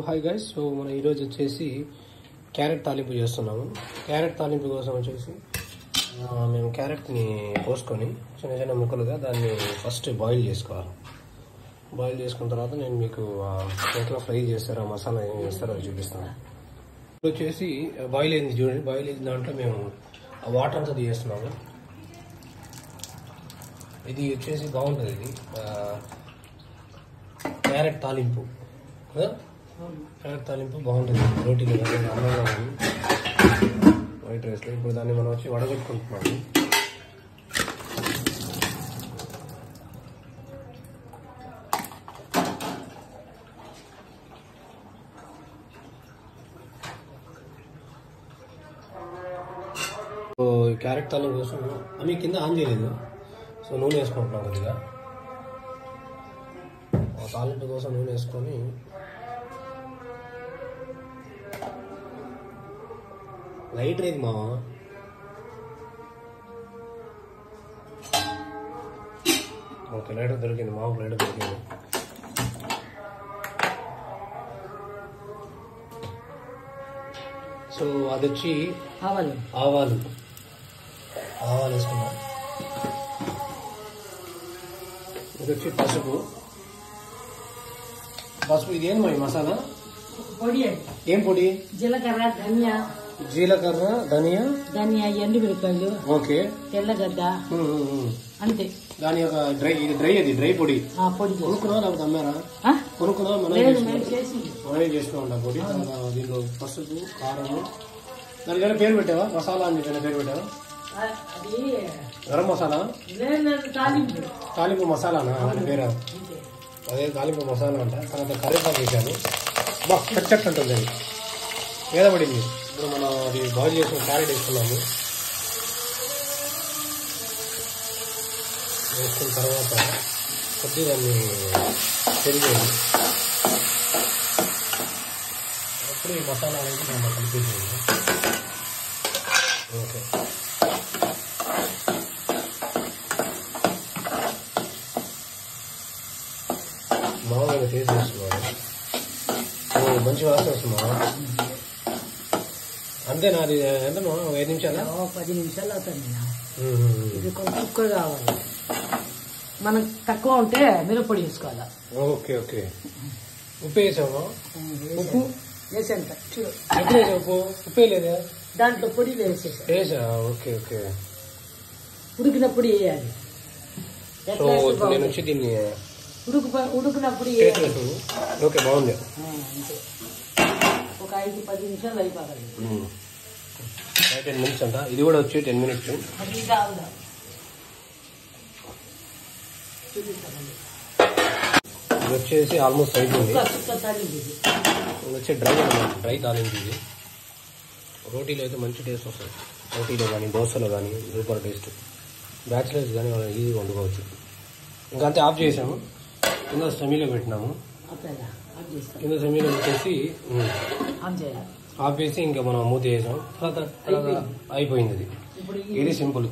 Hi guys, so మనం ఈరోజు వచ్చేసి క్యారెట్ తాలింపు చేస్తున్నాము. క్యారెట్ తాలింపు కోసం వచ్చేసి మేము క్యారెట్ని కోసుకొని చిన్న చిన్న ముక్కలుగా దాన్ని ఫస్ట్ బాయిల్ చేసుకోవాలి. బాయిల్ చేసుకున్న తర్వాత నేను మీకు ఎట్లా ఫ్రై చేస్తారో మసాలా ఏం చేస్తారో అది చూపిస్తాను. ఇప్పుడు వచ్చేసి బాయిల్ అయింది చూడండి. బాయిల్ అయిన దాంట్లో మేము వాటర్ అంతా తీసేస్తున్నాము. ఇది వచ్చేసి బాగుంటుంది. ఇది క్యారెట్ తాలింపు కదా, క్యారెట్ తాలింపు బాగుంటుంది రోటీలో కానీ అన్నంలో కానీ వైట్ రైస్లో. ఇప్పుడు దాన్ని మనం వచ్చి వడగొట్టుకుంటున్నాము. క్యారెట్ తాలింపు కోసం అవి కింద ఆన్ చేయలేదు, సో నూనె వేసుకుంటున్నాం కొద్దిగా. తాలింపు కోసం నూనె వేసుకొని లైట్ రేది మా ఓకే లైటర్ దొరికింది, మాకు లైటర్ దొరికింది. సో అది వచ్చి ఆవాలు వేసుకున్నాం. ఇది వచ్చి పసుపు. ఇది ఏంది ఈ మసాలా పొడి? ఏం పొడి? జీలకర్ర, ధనియా, ఎండుమిరపకాయలు, ఓకే, తెల్లగడ్డ, అంతే. దాని యొక్క డ్రై పొడి కొనుక్కున్నా లేకపోతే అమ్మారా? కొనుక్కున్నా మనమే చేసుకుంటా పొడి. దీనిలో పసుపు, కారము. దానికైనా పేరు పెట్టావా? మసాలా అని చెప్పిన పేరు పెట్టావా? గరం మసాలా, తాలింపు మసాలానా అని పేరు? అదే తాలింపు మసాలా అంట. తర్వాత కరివేపాకు వేసాను. బా చట్ ఉంటుంది, అది ఏదో పడింది. ఇప్పుడు మనం అది బాయిల్ చేసుకుని క్యారెట్ వేసుకున్నాము. వేసుకున్న తర్వాత కొద్దిగా దాన్ని పెరిగేది. అప్పుడు ఈ మసాలా అనేది మనం కలిపేసేది. ఓకే, మామూలుగా టేస్ట్ చేస్తున్నాడు. మంచి వాసన వస్తుంది. అంతేనా? అది ఎంత 5 నిమిషాలు? 10 నిమిషాలు అవుతుంది. ఇది కొంచెం ఉప్పు కావాలి, మనకు తక్కువ ఉంటే మిరప్పొడి వేసుకోవాలి. Okay okay. ఉప్పు వేసాము. ఉప్పు వేసాను చూడు. ఎప్పుడు వేసా ఉప్పు? ఉప్పు వేయలేదా? దాంట్లో పొడి వేసా. Okay okay. ఉడికినప్పుడు వేయాలి. సో నేను వచ్చి దీన్ని ఉడికినప్పుడు ఓకే బాగుంది. ఒక 5-10 నిమిషాలు అయిపోవాలి. 10 మినిట్స్ అంట. ఇది కూడా వచ్చి 10 మినిట్స్. ఇది వచ్చేసి ఆల్మోస్ట్ అయిపోయింది. ఇది వచ్చి డ్రై తాలింపు. ఇది రోటీలో అయితే మంచి టేస్ట్ వస్తుంది. రోటీలో కానీ దోశలో కానీ సూపర్ టేస్ట్. బ్యాచిలర్స్ కానీ ఈజీగా వండుకోవచ్చు. ఇంకా అంతే, ఆఫ్ చేసాము. కింద సెమీలో పెట్టినాము. కింద సెమీలో పెట్టేసి ఆఫ్ చేసి ఇంకా మనం మూత వేసాం. తర్వాత అయిపోయింది. ఇది సింపుల్.